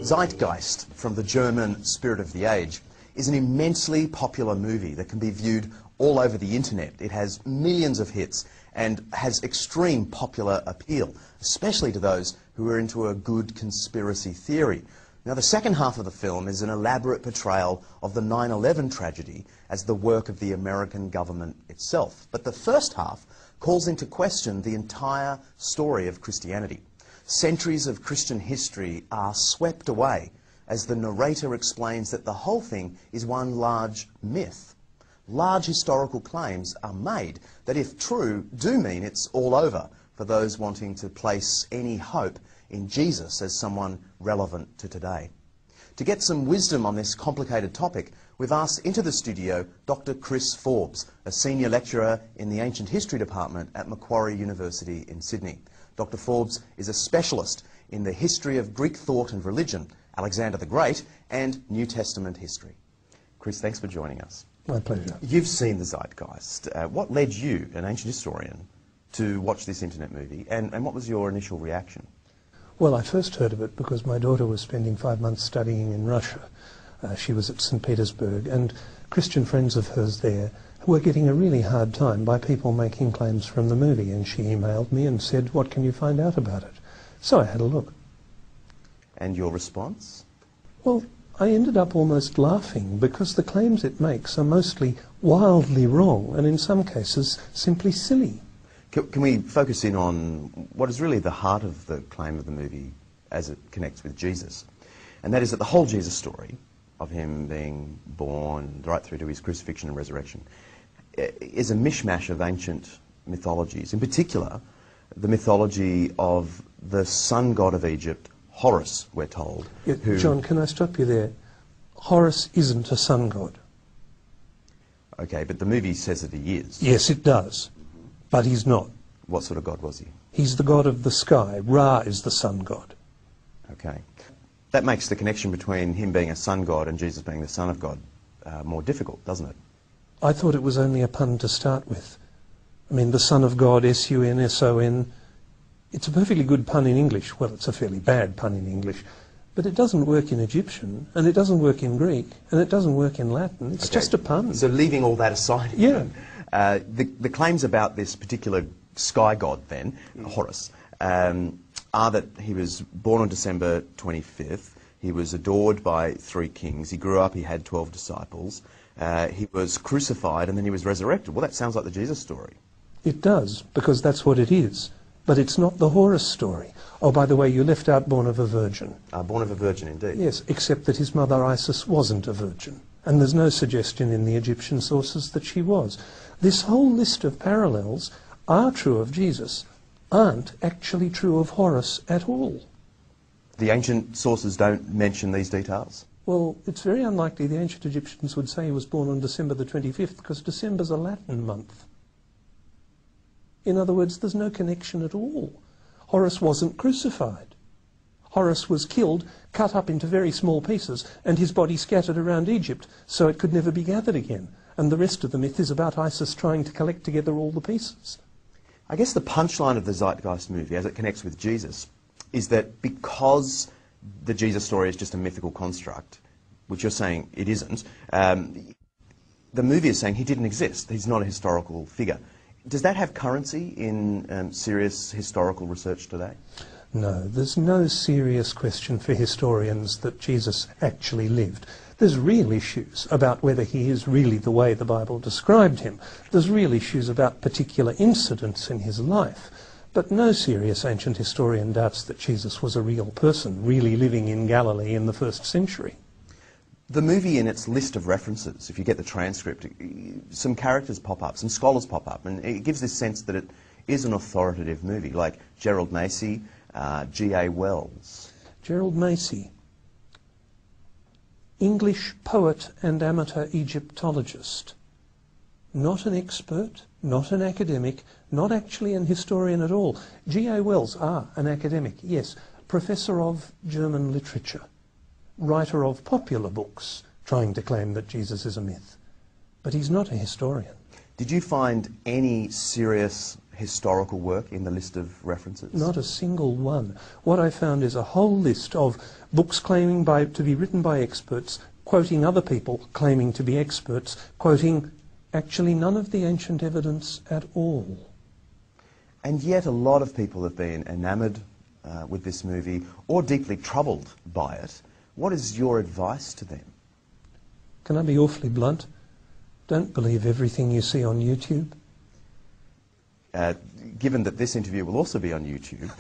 Zeitgeist, from the German Spirit of the Age, is an immensely popular movie that can be viewed all over the internet. It has millions of hits and has extreme popular appeal, especially to those who are into a good conspiracy theory. Now, the second half of the film is an elaborate portrayal of the 9/11 tragedy as the work of the American government itself. But the first half calls into question the entire story of Christianity. Centuries of Christian history are swept away as the narrator explains that the whole thing is one large myth. Large historical claims are made that, if true, do mean it's all over for those wanting to place any hope in Jesus as someone relevant to today. To get some wisdom on this complicated topic, we've asked into the studio Dr. Chris Forbes, a senior lecturer in the Ancient History Department at Macquarie University in Sydney. Dr. Forbes is a specialist in the history of Greek thought and religion, Alexander the Great, and New Testament history. Chris, thanks for joining us. My pleasure. You've seen the Zeitgeist. What led you, an ancient historian, to watch this internet movie, and what was your initial reaction? Well, I first heard of it because my daughter was spending 5 months studying in Russia. She was at St. Petersburg, and Christian friends of hers there were getting a really hard time by people making claims from the movie, and she emailed me and said, "What can you find out about it?" So I had a look. And your response? Well, I ended up almost laughing because the claims it makes are mostly wildly wrong and in some cases simply silly. Can we focus in on what is really the heart of the claim of the movie as it connects with Jesus? And that is that the whole Jesus story of him being born right through to his crucifixion and resurrection is a mishmash of ancient mythologies. In particular, the mythology of the sun god of Egypt, Horus, we're told. Yeah, John, can I stop you there? Horus isn't a sun god. Okay, but the movie says that he is. Yes, it does. But he's not. What sort of god was he? He's the god of the sky. Ra is the sun god. Okay. That makes the connection between him being a sun god and Jesus being the son of God more difficult, doesn't it? I thought it was only a pun to start with. I mean, the son of God, S-U-N-S-O-N, it's a perfectly good pun in English. Well, it's a fairly bad pun in English. But it doesn't work in Egyptian, and it doesn't work in Greek, and it doesn't work in Latin. It's just a pun. So leaving all that aside, yeah. The claims about this particular sky god then, Horus, are that he was born on December 25th, he was adored by 3 kings, he grew up, he had 12 disciples, he was crucified, and then he was resurrected. Well, that sounds like the Jesus story. It does, because that's what it is. But it's not the Horus story. Oh, by the way, you left out born of a virgin. Born of a virgin, indeed. Yes, except that his mother Isis wasn't a virgin. And there's no suggestion in the Egyptian sources that she was. This whole list of parallels are true of Jesus, aren't actually true of Horus at all. The ancient sources don't mention these details? Well, it's very unlikely the ancient Egyptians would say he was born on December the 25th, because December's a Latin month. In other words, there's no connection at all. Horus wasn't crucified. Horus was killed, cut up into very small pieces, and his body scattered around Egypt, so it could never be gathered again. And the rest of the myth is about Isis trying to collect together all the pieces. I guess the punchline of the Zeitgeist movie, as it connects with Jesus, is that because the Jesus story is just a mythical construct, which you're saying it isn't, the movie is saying he didn't exist. He's not a historical figure. Does that have currency in serious historical research today? No, there's no serious question for historians that Jesus actually lived. There's real issues about whether he is really the way the Bible described him. There's real issues about particular incidents in his life. But no serious ancient historian doubts that Jesus was a real person, really living in Galilee in the 1st century. The movie, in its list of references, if you get the transcript, some characters pop up, some scholars pop up, and it gives this sense that it is an authoritative movie, like Gerald Macy, G.A. Wells. Gerald Macy, English poet and amateur Egyptologist. Not an expert, not an academic, not actually an historian at all. G.A. Wells, an academic, yes, professor of German literature, writer of popular books, trying to claim that Jesus is a myth. But he's not a historian. Did you find any serious historical work in the list of references? Not a single one. What I found is a whole list of books claiming to be written by experts, quoting other people claiming to be experts, quoting actually none of the ancient evidence at all. And yet a lot of people have been enamoured with this movie or deeply troubled by it. What is your advice to them? Can I be awfully blunt? Don't believe everything you see on YouTube. Given that this interview will also be on YouTube,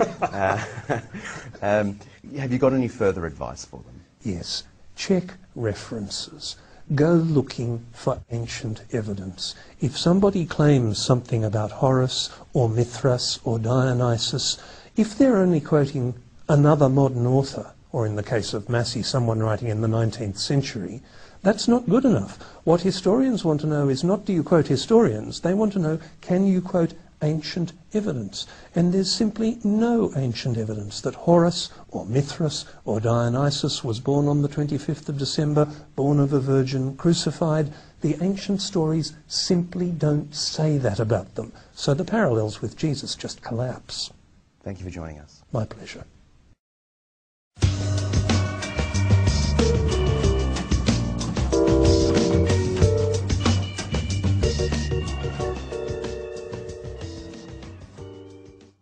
have you got any further advice for them? Yes. Check references. Go looking for ancient evidence. If somebody claims something about Horace or Mithras or Dionysus, if they're only quoting another modern author, or in the case of Massey, someone writing in the 19th century, that's not good enough. What historians want to know is not do you quote historians, they want to know can you quote ancient evidence. And there's simply no ancient evidence that Horace or Mithras or Dionysus was born on the 25th of December, born of a virgin, crucified. The ancient stories simply don't say that about them. So the parallels with Jesus just collapse. Thank you for joining us. My pleasure.